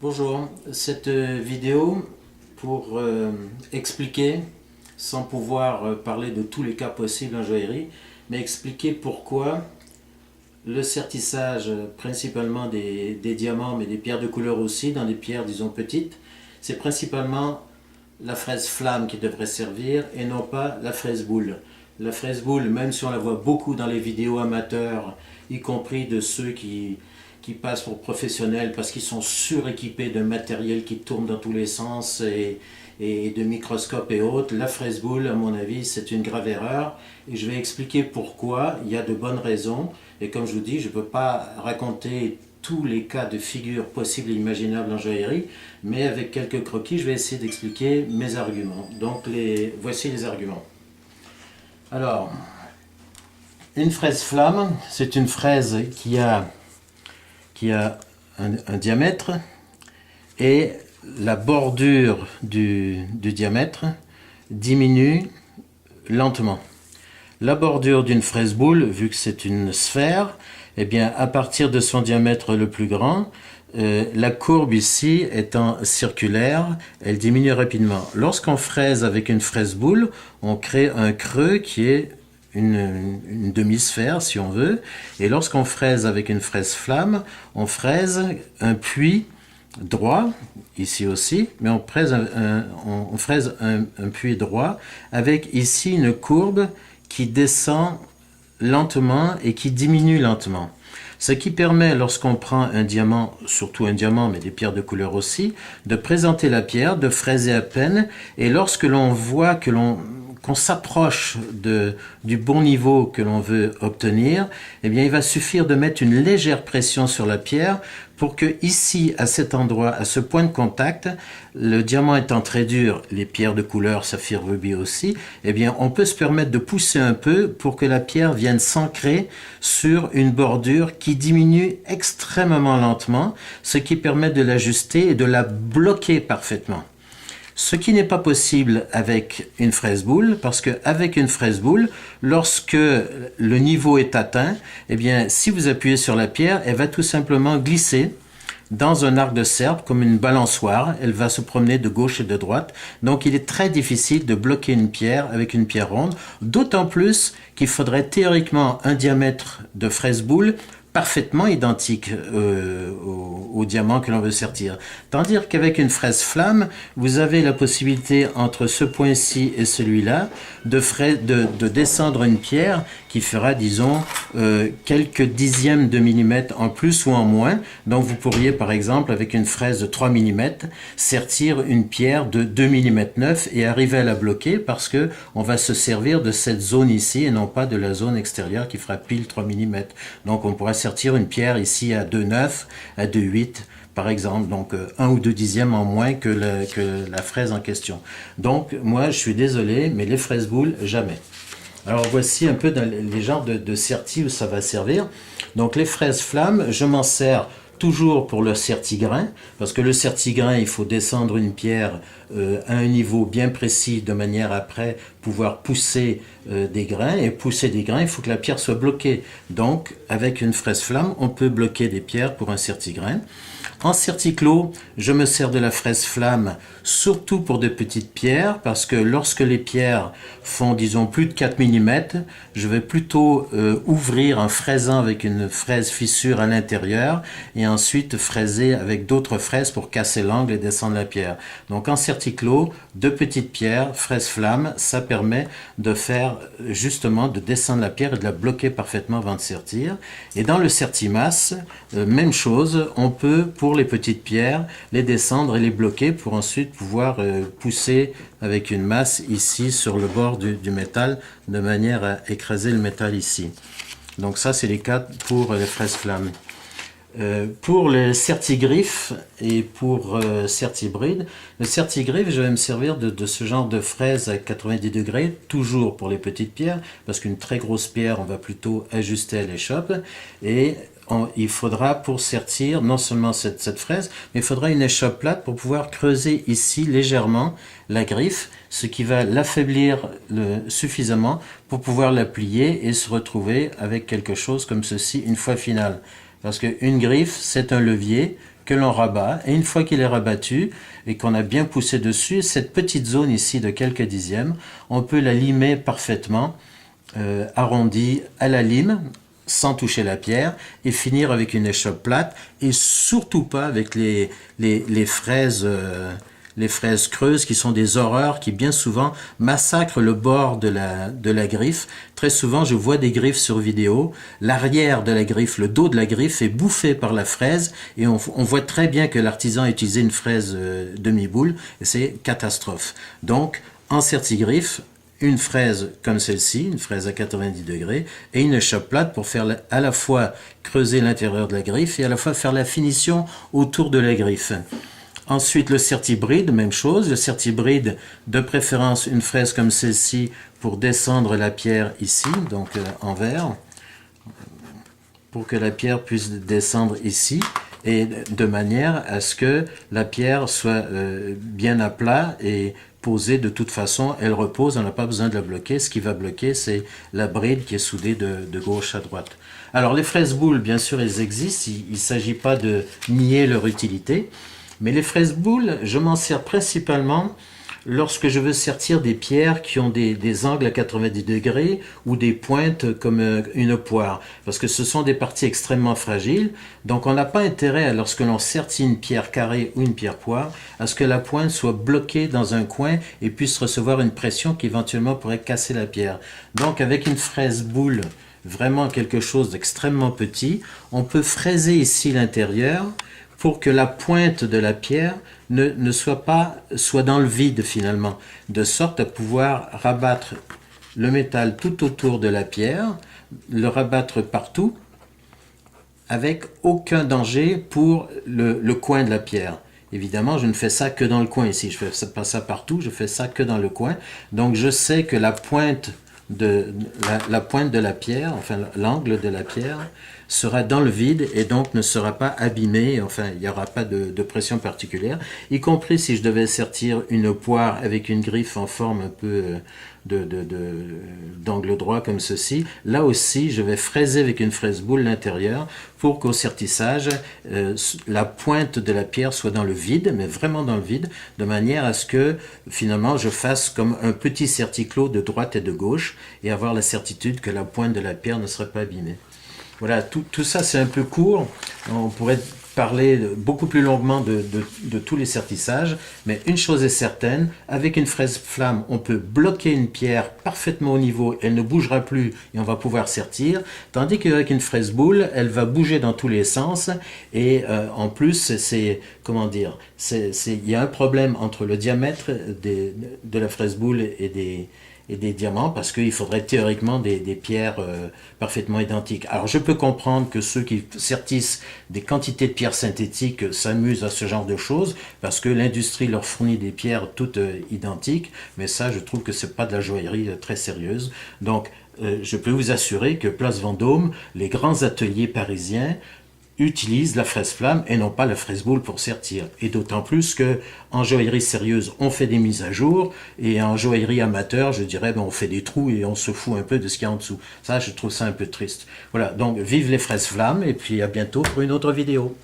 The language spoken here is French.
Bonjour, cette vidéo pour expliquer, sans pouvoir parler de tous les cas possibles en joaillerie, mais expliquer pourquoi le sertissage, principalement des diamants, mais des pierres de couleur aussi, dans des pierres disons petites, c'est principalement la fraise flamme qui devrait servir et non pas la fraise boule. La fraise boule, même si on la voit beaucoup dans les vidéos amateurs, y compris de ceux qui passent pour professionnels parce qu'ils sont suréquipés de matériel qui tourne dans tous les sens et de microscopes et autres, la fraise boule, à mon avis, c'est une grave erreur. Et je vais expliquer pourquoi. Il y a de bonnes raisons. Et comme je vous dis, je ne peux pas raconter tous les cas de figure possibles et imaginables en joaillerie, mais avec quelques croquis, je vais essayer d'expliquer mes arguments. Donc, voici les arguments. Alors, une fraise flamme, c'est une fraise qui a un diamètre et la bordure du diamètre diminue lentement. La bordure d'une fraise boule, vu que c'est une sphère, eh bien, à partir de son diamètre le plus grand, la courbe ici étant circulaire, elle diminue rapidement. Lorsqu'on fraise avec une fraise boule, on crée un creux qui est une demi-sphère si on veut, et lorsqu'on fraise avec une fraise flamme, on fraise un puits droit, ici aussi, mais on fraise un puits droit avec ici une courbe qui descend lentement et qui diminue lentement. Ce qui permet, lorsqu'on prend un diamant, surtout un diamant, mais des pierres de couleur aussi, de présenter la pierre, de fraiser à peine, et lorsque l'on voit qu'on s'approche du bon niveau que l'on veut obtenir, eh bien, il va suffire de mettre une légère pression sur la pierre pour que ici, à cet endroit, à ce point de contact, le diamant étant très dur, les pierres de couleur saphir rubis aussi, eh bien, on peut se permettre de pousser un peu pour que la pierre vienne s'ancrer sur une bordure qui diminue extrêmement lentement, ce qui permet de l'ajuster et de la bloquer parfaitement. Ce qui n'est pas possible avec une fraise boule, parce qu'avec une fraise boule, lorsque le niveau est atteint, eh bien, si vous appuyez sur la pierre, elle va tout simplement glisser dans un arc de cercle comme une balançoire. Elle va se promener de gauche et de droite. Donc, il est très difficile de bloquer une pierre avec une pierre ronde, d'autant plus qu'il faudrait théoriquement un diamètre de fraise boule parfaitement identique au diamant que l'on veut sertir. Tandis qu'avec une fraise flamme, vous avez la possibilité entre ce point-ci et celui-là de descendre une pierre qui fera, disons, quelques dixièmes de millimètre en plus ou en moins. Donc vous pourriez, par exemple, avec une fraise de 3 mm, sertir une pierre de 2 mm 9 et arriver à la bloquer parce que on va se servir de cette zone ici et non pas de la zone extérieure qui fera pile 3 mm. Donc on pourra sertir une pierre ici à 2,9, à 2,8 par exemple, donc 1 ou 2 dixièmes en moins que la fraise en question. Donc moi je suis désolé, mais les fraises boules, jamais. Alors voici un peu dans les genres de sertis où ça va servir. Donc les fraises flammes, je m'en sers toujours pour le serti-grain, parce que le serti-grain, il faut descendre une pierre à un niveau bien précis de manière à après pouvoir pousser des grains, et pousser des grains, il faut que la pierre soit bloquée. Donc, avec une fraise flamme, on peut bloquer des pierres pour un serti-grain. En serti-clos, je me sers de la fraise flamme surtout pour de petites pierres, parce que lorsque les pierres font, disons, plus de 4 mm, je vais plutôt ouvrir en fraisant avec une fraise fissure à l'intérieur, et ensuite fraiser avec d'autres fraises pour casser l'angle et descendre la pierre. Donc en serti-clos, de petites pierres, fraise flamme, ça permet de faire justement de descendre la pierre et de la bloquer parfaitement avant de sertir. Et dans le serti-masse, même chose, on peut pour les petites pierres les descendre et les bloquer pour ensuite pouvoir pousser avec une masse ici sur le bord du métal de manière à écraser le métal ici. Donc ça c'est les cas pour les fraises flammes. Pour le certigriffe et pour certibride, le certigriffe, je vais me servir de ce genre de fraise à 90 degrés, toujours pour les petites pierres, parce qu'une très grosse pierre, on va plutôt ajuster à l'échoppe, et il faudra pour sertir non seulement cette fraise, mais il faudra une échoppe plate pour pouvoir creuser ici légèrement la griffe, ce qui va l'affaiblir suffisamment pour pouvoir la plier et se retrouver avec quelque chose comme ceci une fois finale. Parce qu'une griffe, c'est un levier que l'on rabat. Et une fois qu'il est rabattu et qu'on a bien poussé dessus, cette petite zone ici de quelques dixièmes, on peut la limer parfaitement, arrondie à la lime, sans toucher la pierre, et finir avec une échoppe plate, et surtout pas avec les fraises creuses qui sont des horreurs qui bien souvent massacrent le bord de la griffe. Très souvent, je vois des griffes sur vidéo, l'arrière de la griffe, le dos de la griffe est bouffé par la fraise, et on voit très bien que l'artisan a utilisé une fraise demi-boule, et c'est catastrophe. Donc, en serti-griffe, une fraise comme celle-ci, une fraise à 90 degrés, et une échoppe plate pour faire à la fois creuser l'intérieur de la griffe et à la fois faire la finition autour de la griffe. Ensuite, le certi-bride, même chose. Le certi-bride, de préférence une fraise comme celle-ci pour descendre la pierre ici, donc en vert, pour que la pierre puisse descendre ici, et de manière à ce que la pierre soit bien à plat et posée de toute façon, elle repose, on n'a pas besoin de la bloquer. Ce qui va bloquer, c'est la bride qui est soudée de gauche à droite. Alors les fraises boules, bien sûr, elles existent, il ne s'agit pas de nier leur utilité, mais les fraises boules, je m'en sers principalement lorsque je veux sertir des pierres qui ont des angles à 90 degrés ou des pointes comme une poire, parce que ce sont des parties extrêmement fragiles, donc on n'a pas intérêt, lorsque l'on sertit une pierre carrée ou une pierre poire, à ce que la pointe soit bloquée dans un coin et puisse recevoir une pression qui éventuellement pourrait casser la pierre. Donc avec une fraise boule, vraiment quelque chose d'extrêmement petit, on peut fraiser ici l'intérieur pour que la pointe de la pierre ne soit dans le vide finalement, de sorte à pouvoir rabattre le métal tout autour de la pierre, le rabattre partout, avec aucun danger pour le coin de la pierre. Évidemment, je ne fais ça que dans le coin ici, je ne fais pas ça partout, je fais ça que dans le coin. Donc je sais que la pointe la pointe de la pierre, enfin l'angle de la pierre, sera dans le vide et donc ne sera pas abîmé, enfin il n'y aura pas de pression particulière, y compris si je devais sertir une poire avec une griffe en forme un peu d'angle droit comme ceci. Là aussi, je vais fraiser avec une fraise boule l'intérieur pour qu'au sertissage, la pointe de la pierre soit dans le vide, mais vraiment dans le vide, de manière à ce que finalement je fasse comme un petit serticlos de droite et de gauche et avoir la certitude que la pointe de la pierre ne serait pas abîmée. Voilà, tout ça c'est un peu court, on pourrait parler beaucoup plus longuement de tous les sertissages, mais une chose est certaine, avec une fraise flamme, on peut bloquer une pierre parfaitement au niveau, elle ne bougera plus et on va pouvoir sertir, tandis qu'avec une fraise boule, elle va bouger dans tous les sens et en plus, il y a un problème entre le diamètre de la fraise boule et des diamants, parce qu'il faudrait théoriquement des pierres parfaitement identiques. Alors je peux comprendre que ceux qui sertissent des quantités de pierres synthétiques s'amusent à ce genre de choses, parce que l'industrie leur fournit des pierres toutes identiques, mais ça je trouve que c'est pas de la joaillerie très sérieuse. Donc je peux vous assurer que Place Vendôme, les grands ateliers parisiens, utilisent la fraise flamme et non pas la fraise boule pour sertir. Et d'autant plus que en joaillerie sérieuse, on fait des mises à jour, et en joaillerie amateur, je dirais, on fait des trous et on se fout un peu de ce qu'il y a en dessous. Ça, je trouve ça un peu triste. Voilà, donc vive les fraises flammes, et puis à bientôt pour une autre vidéo.